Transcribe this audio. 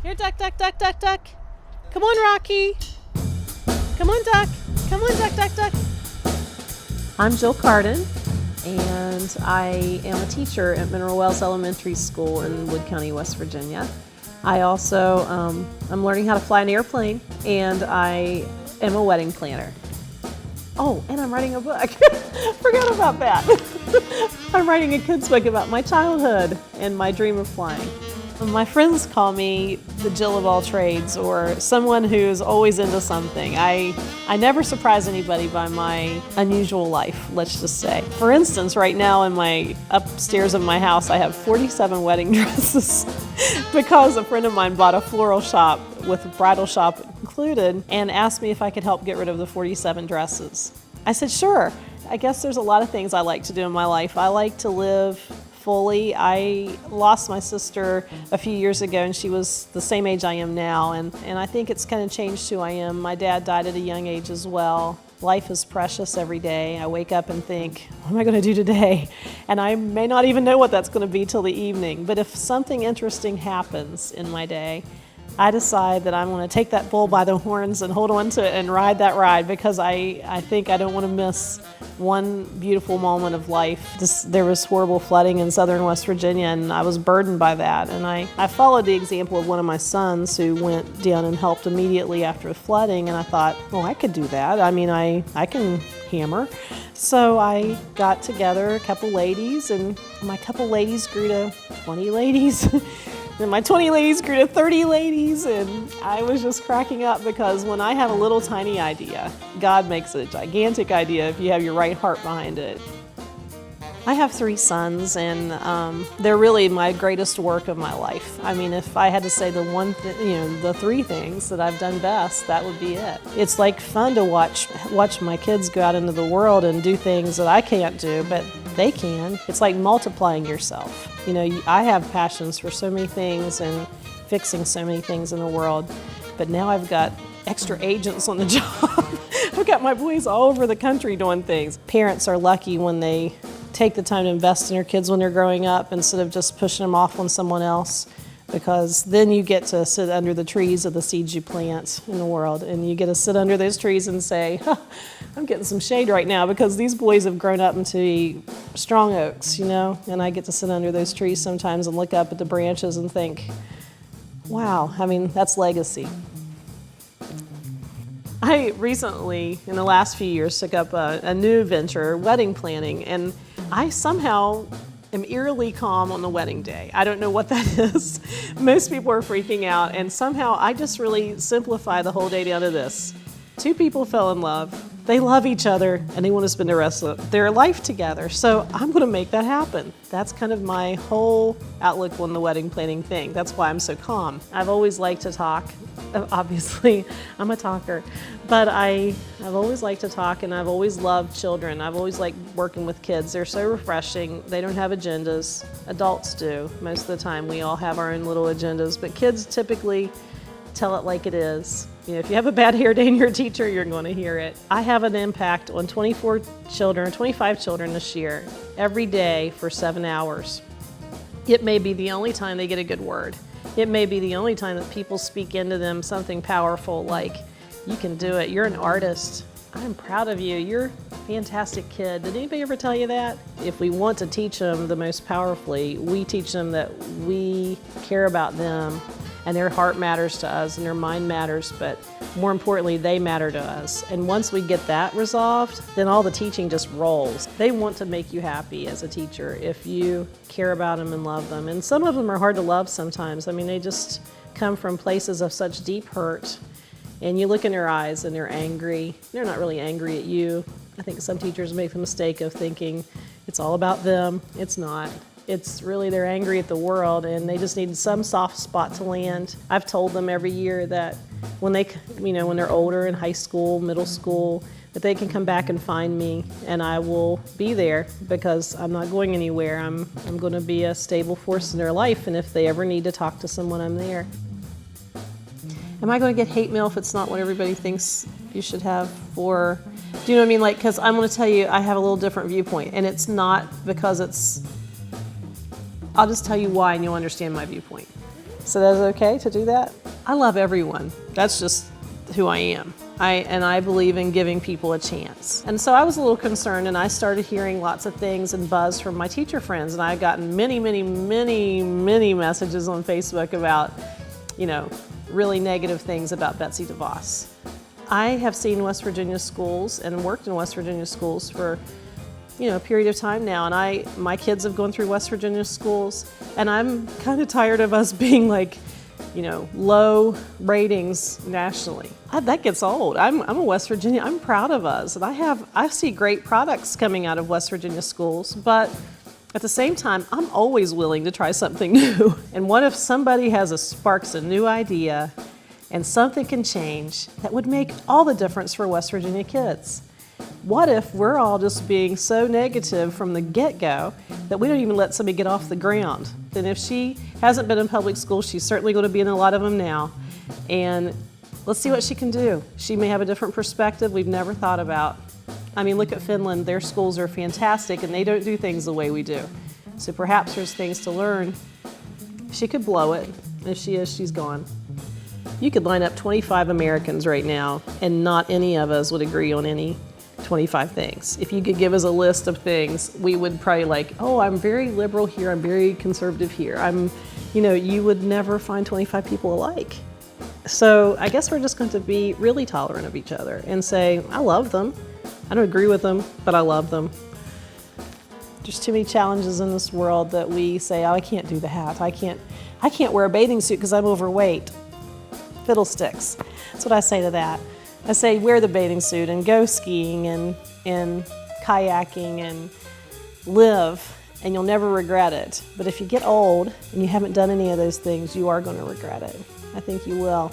Here, duck, duck, duck, duck, duck. Come on, Rocky. Come on, duck. Come on, duck, duck, duck. I'm Jill Carden, and I am a teacher at Mineral Wells Elementary School in Wood County, West Virginia. I also I'm learning how to fly an airplane, and I am a wedding planner. Oh, and I'm writing a book. Forgot about that. I'm writing a kid's book about my childhood and my dream of flying. My friends call me the Jill of all trades, or someone who's always into something. I never surprise anybody by my unusual life, let's just say. For instance, right now in my upstairs of my house, I have 47 wedding dresses because a friend of mine bought a floral shop with a bridal shop included and asked me if I could help get rid of the 47 dresses. I said, sure. I guess there's a lot of things I like to do in my life. I like to live fully. I lost my sister a few years ago, and she was the same age I am now, and I think it's kind of changed who I am. My dad died at a young age as well. Life is precious every day. I wake up and think, what am I going to do today? And I may not even know what that's going to be till the evening, but if something interesting happens in my day, I decide that I'm going to take that bull by the horns and hold on to it and ride that ride, because I think I don't want to miss one beautiful moment of life. There was horrible flooding in southern West Virginia, and I was burdened by that. And I followed the example of one of my sons who went down and helped immediately after the flooding, and I thought, well, I could do that. I mean, I can hammer. So I got together a couple ladies, and my couple ladies grew to 20 ladies. And my 20 ladies grew to 30 ladies, and I was just cracking up, because when I have a little tiny idea, God makes it a gigantic idea if you have your right heart behind it. I have 3 sons, and they're really my greatest work of my life. I mean, if I had to say the 3 things that I've done best, that would be it. It's like fun to watch my kids go out into the world and do things that I can't do, but they can. It's like multiplying yourself. You know, I have passions for so many things and fixing so many things in the world, but now I've got extra agents on the job. I've got my boys all over the country doing things. Parents are lucky when they take the time to invest in their kids when they're growing up, instead of just pushing them off on someone else, because then you get to sit under the trees of the seeds you plant in the world, and you get to sit under those trees and say, I'm getting some shade right now, because these boys have grown up into strong oaks, you know, and I get to sit under those trees sometimes and look up at the branches and think, wow, I mean, that's legacy. I recently, in the last few years, took up a new venture, wedding planning, and I somehow am eerily calm on the wedding day. I don't know what that is. Most people are freaking out, and somehow I just really simplify the whole day down to this. 2 people fell in love, they love each other, and they want to spend the rest of their life together. So I'm going to make that happen. That's kind of my whole outlook on the wedding planning thing. That's why I'm so calm. I've always liked to talk. Obviously, I'm a talker, but I've always liked to talk, and I've always loved children. I've always liked working with kids. They're so refreshing. They don't have agendas. Adults do. Most of the time, we all have our own little agendas, but kids typically tell it like it is. You know, if you have a bad hair day and you're a teacher, you're going to hear it. I have an impact on 25 children this year, every day for 7 hours. It may be the only time they get a good word. It may be the only time that people speak into them something powerful like, you can do it, you're an artist, I'm proud of you, you're a fantastic kid. Did anybody ever tell you that? If we want to teach them the most powerfully, we teach them that we care about them, and their heart matters to us, and their mind matters, but more importantly, they matter to us. And once we get that resolved, then all the teaching just rolls. They want to make you happy as a teacher if you care about them and love them. And some of them are hard to love sometimes. I mean, they just come from places of such deep hurt, and you look in their eyes and they're angry. They're not really angry at you. I think some teachers make the mistake of thinking it's all about them. It's not. It's really, they're angry at the world, and they just need some soft spot to land. I've told them every year that when they're older in high school, middle school, that they can come back and find me, and I will be there, because I'm not going anywhere. I'm going to be a stable force in their life, and if they ever need to talk to someone, I'm there. Am I going to get hate mail if it's not what everybody thinks you should have for, do you know what I mean? Like, because I'm going to tell you, I have a little different viewpoint, and it's not because I'll just tell you why and you'll understand my viewpoint. So that's okay to do that? I love everyone. That's just who I am. I believe in giving people a chance. And so I was a little concerned, and I started hearing lots of things and buzz from my teacher friends, and I've gotten many messages on Facebook about, really negative things about Betsy DeVos. I have seen West Virginia schools and worked in West Virginia schools for a period of time now, and my kids have gone through West Virginia schools, and I'm kind of tired of us being like, low ratings nationally. That gets old. I'm a West Virginia. I'm proud of us, and I see great products coming out of West Virginia schools, but at the same time, I'm always willing to try something new. And what if somebody sparks a new idea and something can change that would make all the difference for West Virginia kids? What if we're all just being so negative from the get-go that we don't even let somebody get off the ground? And if she hasn't been in public school, she's certainly going to be in a lot of them now. And let's see what she can do. She may have a different perspective we've never thought about. I mean, look at Finland. Their schools are fantastic, and they don't do things the way we do. So perhaps there's things to learn. She could blow it. If she is, she's gone. You could line up 25 Americans right now, and not any of us would agree on any 25 things. If you could give us a list of things, we would probably I'm very liberal here, I'm very conservative here. You would never find 25 people alike. So I guess we're just going to be really tolerant of each other and say, I love them. I don't agree with them, but I love them. There's too many challenges in this world that we say, I can't do that. I can't wear a bathing suit because I'm overweight. Fiddlesticks. That's what I say to that. I say wear the bathing suit and go skiing and kayaking and live, and you'll never regret it. But if you get old and you haven't done any of those things, you are going to regret it. I think you will.